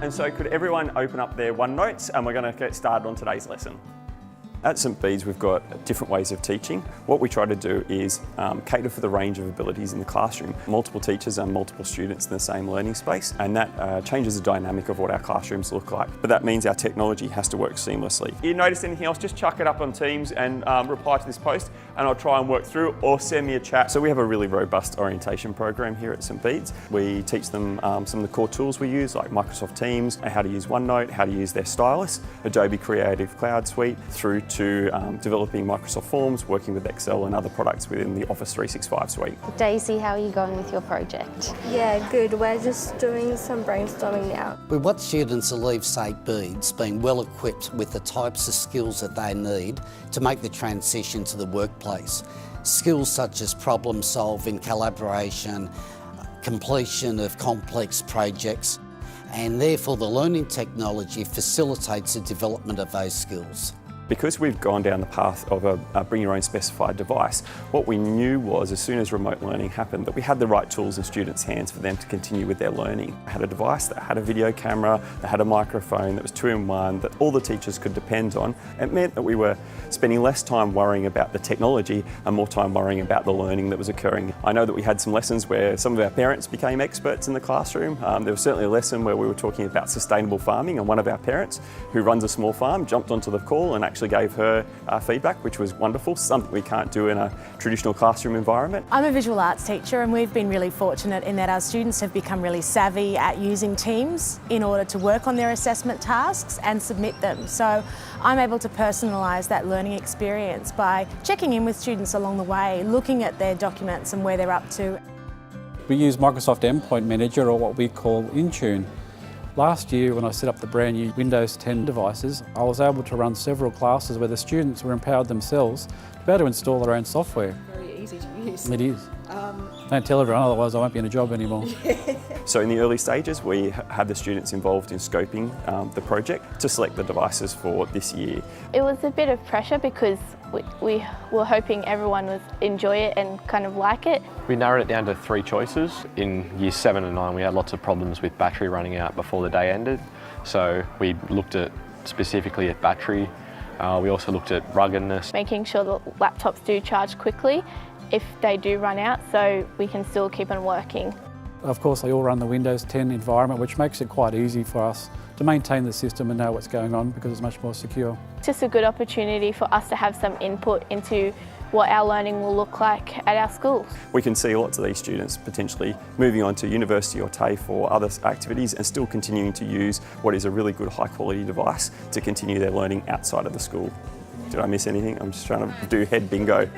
And so could everyone open up their OneNotes, and we're going to get started on today's lesson. At St Bede's, we've got different ways of teaching. What we try to do is cater for the range of abilities in the classroom. Multiple teachers and multiple students in the same learning space, and that changes the dynamic of what our classrooms look like. But that means our technology has to work seamlessly. If you notice anything else, just chuck it up on Teams and reply to this post, and I'll try and work through, or send me a chat. So we have a really robust orientation program here at St Bede's. We teach them some of the core tools we use, like Microsoft Teams, how to use OneNote, how to use their stylus, Adobe Creative Cloud Suite, through to developing Microsoft Forms, working with Excel and other products within the Office 365 suite. Daisy, how are you going with your project? Yeah, good. We're just doing some brainstorming now. We want students to leave St Bede's being well equipped with the types of skills that they need to make the transition to the workplace. Skills such as problem solving, collaboration, completion of complex projects, and therefore the learning technology facilitates the development of those skills. Because we've gone down the path of a bring your own specified device, what we knew was as soon as remote learning happened that we had the right tools in students' hands for them to continue with their learning. They had a device that had a video camera, that had a microphone, that was 2-in-1, that all the teachers could depend on. It meant that we were spending less time worrying about the technology and more time worrying about the learning that was occurring. I know that we had some lessons where some of our parents became experts in the classroom. There was certainly a lesson where we were talking about sustainable farming, and one of our parents, who runs a small farm, jumped onto the call and actually gave her feedback, which was wonderful, something we can't do in a traditional classroom environment. I'm a visual arts teacher, and we've been really fortunate in that our students have become really savvy at using Teams in order to work on their assessment tasks and submit them. So I'm able to personalise that learning experience by checking in with students along the way, looking at their documents and where they're up to. We use Microsoft Endpoint Manager, or what we call Intune. Last year, when I set up the brand new Windows 10 devices, I was able to run several classes where the students were empowered themselves to be able to install their own software. Very easy to use. It is. Don't tell everyone, otherwise I won't be in a job anymore. So in the early stages, we had the students involved in scoping the project to select the devices for this year. It was a bit of pressure because we were hoping everyone would enjoy it and kind of like it. We narrowed it down to 3 choices. In years 7 and 9, we had lots of problems with battery running out before the day ended. So we looked specifically at battery. We also looked at ruggedness. Making sure that laptops do charge quickly if they do run out, so we can still keep on working. Of course, they all run the Windows 10 environment, which makes it quite easy for us to maintain the system and know what's going on because it's much more secure. It's just a good opportunity for us to have some input into what our learning will look like at our schools. We can see lots of these students potentially moving on to university or TAFE or other activities and still continuing to use what is a really good high quality device to continue their learning outside of the school. Did I miss anything? I'm just trying to do head bingo.